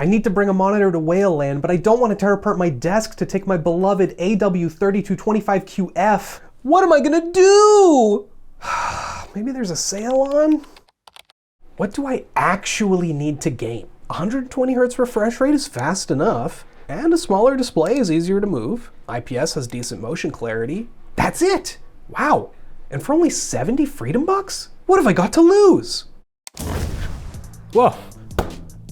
I need to bring a monitor to Whale LAN, but I don't want to tear apart my desk to take my beloved AW3225QF. What am I gonna do? Maybe there's a sale on? What do I actually need to game? 120 Hz refresh rate is fast enough, and a smaller display is easier to move. IPS has decent motion clarity. That's it! Wow, and for only 70 freedom bucks? What have I got to lose? Whoa.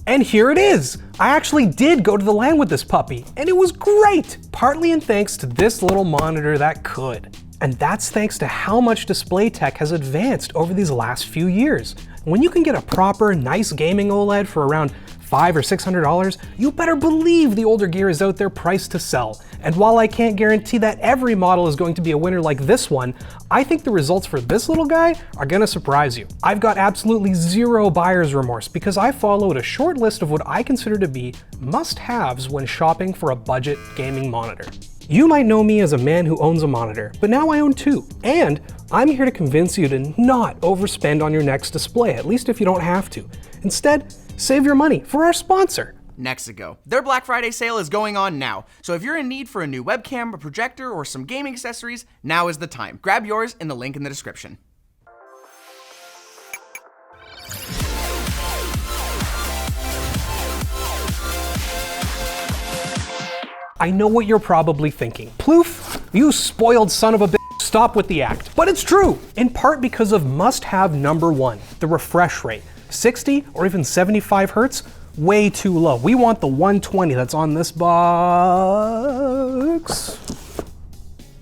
And here it is! I actually did go to the LAN with this puppy, and it was great! Partly in thanks to this little monitor that could. And that's thanks to how much display tech has advanced over these last few years. When you can get a proper, nice gaming OLED for around $500 or $600, you better believe the older gear is out there priced to sell. And while I can't guarantee that every model is going to be a winner like this one, I think the results for this little guy are gonna surprise you. I've got absolutely zero buyer's remorse because I followed a short list of what I consider to be must-haves when shopping for a budget gaming monitor. You might know me as a man who owns a monitor, but now I own two. And I'm here to convince you to not overspend on your next display, at least if you don't have to. Instead, save your money for our sponsor. Nexigo. Their Black Friday sale is going on now, so if you're in need for a new webcam, a projector, or some gaming accessories, now is the time. Grab yours in the link in the description. I know what you're probably thinking. Plouffe, you spoiled son of a bitch, stop with the act. But it's true, in part because of must-have number one, the refresh rate. 60 or even 75 Hertz, way too low. We want the 120 that's on this box.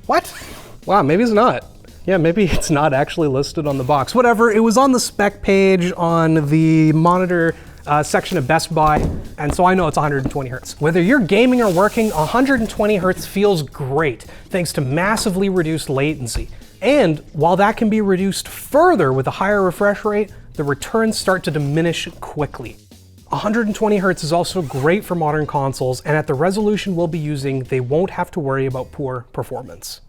What? Wow, maybe it's not. Yeah, maybe it's not actually listed on the box. Whatever, it was on the spec page on the monitor section of Best Buy, and so I know it's 120 Hertz. Whether you're gaming or working, 120 Hertz feels great, thanks to massively reduced latency. And while that can be reduced further with a higher refresh rate, the returns start to diminish quickly. 120 Hertz is also great for modern consoles, and at the resolution we'll be using, they won't have to worry about poor performance.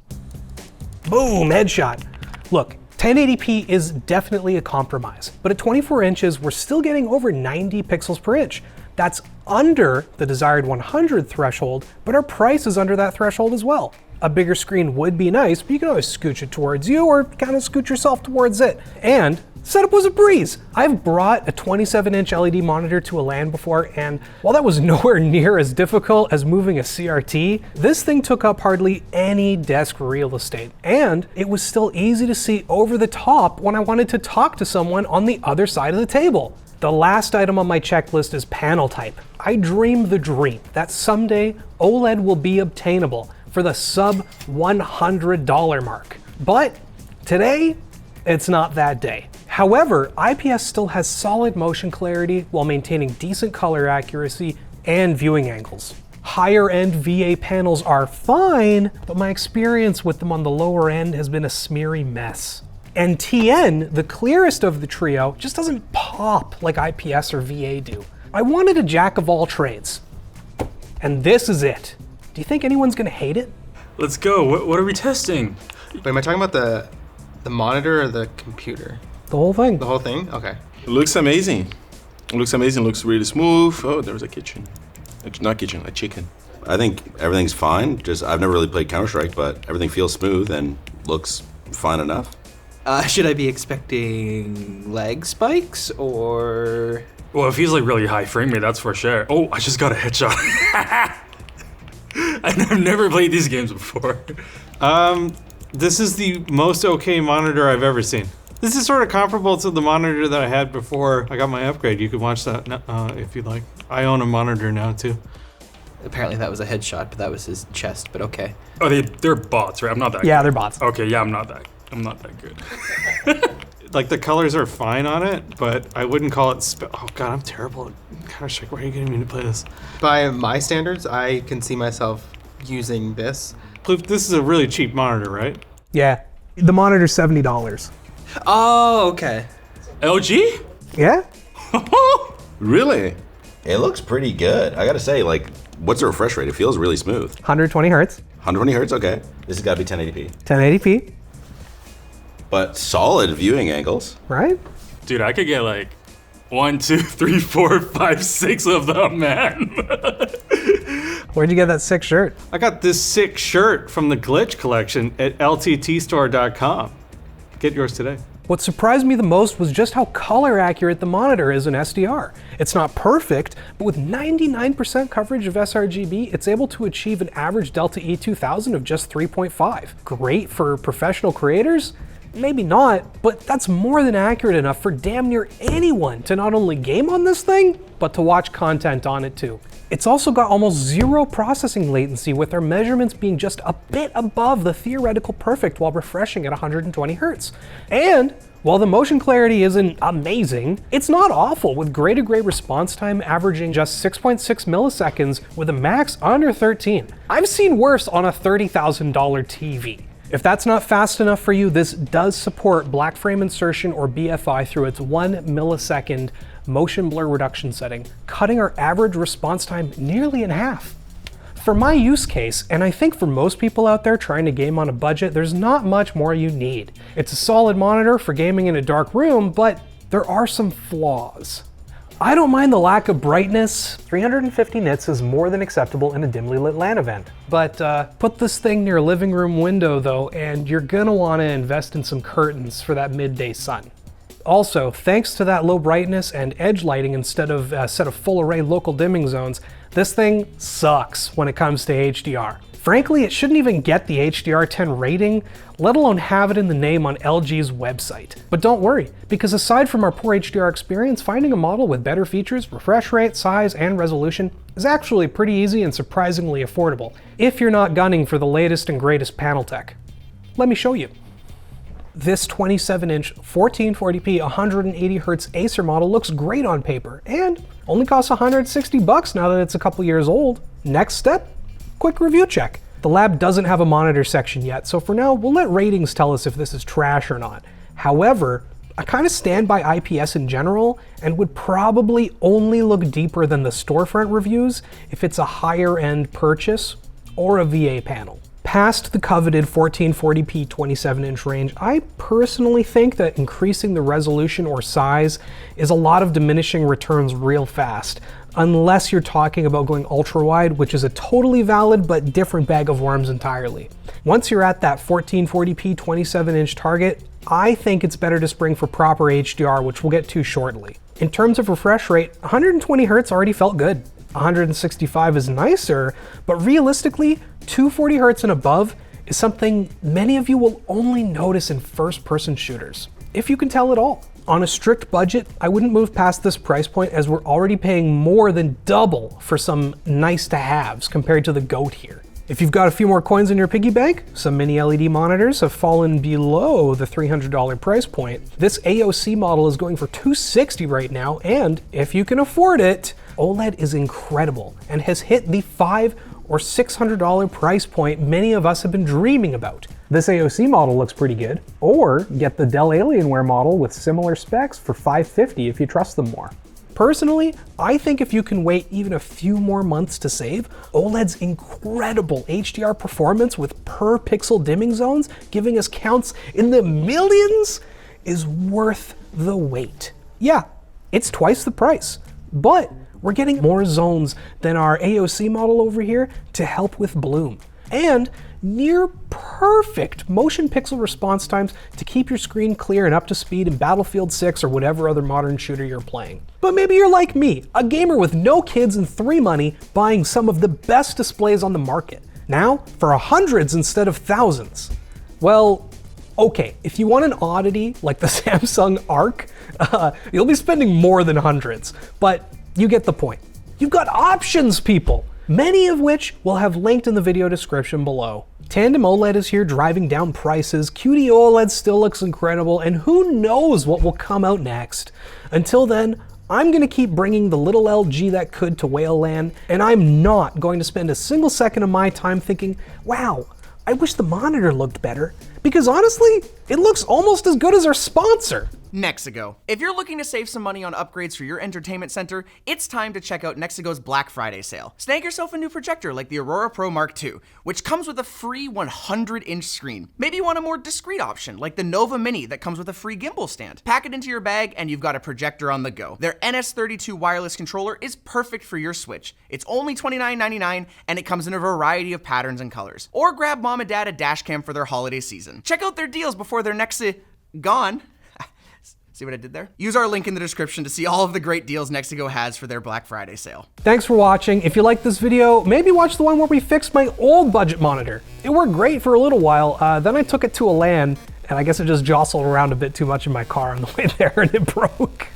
Boom, headshot. Look, 1080p is definitely a compromise, but at 24 inches, we're still getting over 90 pixels per inch. That's under the desired 100 threshold, but our price is under that threshold as well. A bigger screen would be nice, but you can always scooch it towards you or kind of scoot yourself towards it. And setup was a breeze. I've brought a 27-inch LED monitor to a LAN before, and while that was nowhere near as difficult as moving a CRT, this thing took up hardly any desk real estate. And it was still easy to see over the top when I wanted to talk to someone on the other side of the table. The last item on my checklist is panel type. I dream the dream that someday OLED will be obtainable for the sub $100 mark. But today, it's not that day. However, IPS still has solid motion clarity while maintaining decent color accuracy and viewing angles. Higher end VA panels are fine, but my experience with them on the lower end has been a smeary mess. And TN, the clearest of the trio, just doesn't pop like IPS or VA do. I wanted a jack of all trades. And this is it. Do you think anyone's gonna hate it? Let's go. What are we testing? Wait, am I talking about the monitor or the computer? The whole thing. The whole thing? Okay. It looks amazing. It looks amazing. It looks really smooth. Oh, there was a kitchen. Not kitchen, a chicken. I think everything's fine. Just I've never really played Counter-Strike, but everything feels smooth and looks fine enough. Should I be expecting lag spikes or? Well, it feels like really high frame rate, that's for sure. Oh, I just got a headshot. I've never played these games before. This is the most okay monitor I've ever seen. This is sort of comparable to the monitor that I had before I got my upgrade. You can watch that if you'd like. I own a monitor now too. Apparently that was a headshot, but that was his chest, but okay. Oh, they're bots, right? I'm not that Yeah, good. they're bots. Okay, yeah, I'm not that good. Like the colors are fine on it, but I wouldn't call it oh god, I'm terrible at Counter-Strike. Why are you getting me to play this? By my standards, I can see myself using this. Plouffe, this is a really cheap monitor, right? Yeah, the monitor's $70. Oh, okay. LG? Yeah? Really? It looks pretty good. I gotta say, like, what's the refresh rate? It feels really smooth. 120 Hertz, 120 Hertz, okay. This has gotta be 1080p. 1080p, But solid viewing angles. right? Dude, I could get like 1, 2, 3, 4, 5, 6 of them, man. Where'd you get that sick shirt? I got this sick shirt from the Glitch collection at lttstore.com. Get yours today. What surprised me the most was just how color accurate the monitor is in SDR. It's not perfect, but with 99% coverage of sRGB, it's able to achieve an average Delta E2000 of just 3.5. Great for professional creators? Maybe not, but that's more than accurate enough for damn near anyone to not only game on this thing, but to watch content on it too. It's also got almost zero processing latency, with our measurements being just a bit above the theoretical perfect while refreshing at 120 Hz. And while the motion clarity isn't amazing, it's not awful, with gray-to-gray response time averaging just 6.6 milliseconds with a max under 13. I've seen worse on a $30,000 TV. If that's not fast enough for you, this does support black frame insertion or BFI through its 1 millisecond motion blur reduction setting, cutting our average response time nearly in half. For my use case, and I think for most people out there trying to game on a budget, there's not much more you need. It's a solid monitor for gaming in a dark room, but there are some flaws. I don't mind the lack of brightness. 350 nits is more than acceptable in a dimly lit LAN event. But put this thing near a living room window though, and you're gonna wanna invest in some curtains for that midday sun. Also, thanks to that low brightness and edge lighting instead of a set of full array local dimming zones, this thing sucks when it comes to HDR. Frankly, it shouldn't even get the HDR10 rating, let alone have it in the name on LG's website. But don't worry, because aside from our poor HDR experience, finding a model with better features, refresh rate, size, and resolution is actually pretty easy and surprisingly affordable, if you're not gunning for the latest and greatest panel tech. Let me show you. This 27-inch 1440p 180Hz Acer model looks great on paper and only costs $160 now that it's a couple years old. Next step? Quick review check. The lab doesn't have a monitor section yet, so for now we'll let ratings tell us if this is trash or not. However, I kind of stand by IPS in general and would probably only look deeper than the storefront reviews if it's a higher end purchase or a VA panel. Past the coveted 1440p 27-inch range, I personally think that increasing the resolution or size is a lot of diminishing returns real fast, unless you're talking about going ultra-wide, which is a totally valid but different bag of worms entirely. Once you're at that 1440p 27-inch target, I think it's better to spring for proper HDR, which we'll get to shortly. In terms of refresh rate, 120 Hz already felt good. 165 is nicer, but realistically, 240 Hz and above is something many of you will only notice in first-person shooters, if you can tell at all. On a strict budget, I wouldn't move past this price point, as we're already paying more than double for some nice-to-haves compared to the GOAT here. If you've got a few more coins in your piggy bank, some mini LED monitors have fallen below the $300 price point. This AOC model is going for $260 right now, and if you can afford it, OLED is incredible and has hit the $500 or $600 price point many of us have been dreaming about. This AOC model looks pretty good, or get the Dell Alienware model with similar specs for $550 if you trust them more. Personally, I think if you can wait even a few more months to save, OLED's incredible HDR performance with per pixel dimming zones, giving us counts in the millions, is worth the wait. Yeah, it's twice the price, but we're getting more zones than our AOC model over here to help with bloom. And near perfect motion pixel response times to keep your screen clear and up to speed in Battlefield 6 or whatever other modern shooter you're playing. But maybe you're like me, a gamer with no kids and 3 money, buying some of the best displays on the market. Now, for hundreds instead of thousands. Well, okay, if you want an oddity like the Samsung Arc, you'll be spending more than hundreds, but you get the point. You've got options, people, many of which we'll have linked in the video description below. Tandem OLED is here driving down prices, QD OLED still looks incredible, and who knows what will come out next. Until then, I'm gonna keep bringing the little LG that could to Whale LAN, and I'm not going to spend a single second of my time thinking, wow, I wish the monitor looked better, because honestly, it looks almost as good as our sponsor. Nexigo. If you're looking to save some money on upgrades for your entertainment center, it's time to check out Nexigo's Black Friday sale. Snag yourself a new projector like the Aurora Pro Mark II, which comes with a free 100-inch screen. Maybe you want a more discreet option like the Nova Mini that comes with a free gimbal stand. Pack it into your bag and you've got a projector on the go. Their NS32 wireless controller is perfect for your Switch. It's only $29.99 and it comes in a variety of patterns and colors. Or grab mom and dad a dash cam for their holiday season. Check out their deals before they're gone. See what I did there? Use our link in the description to see all of the great deals Nexigo has for their Black Friday sale. Thanks for watching. If you liked this video, maybe watch the one where we fixed my old budget monitor. It worked great for a little while, then I took it to a LAN, and I guess it just jostled around a bit too much in my car on the way there and it broke.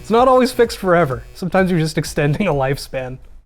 It's not always fixed forever. Sometimes you're just extending a lifespan.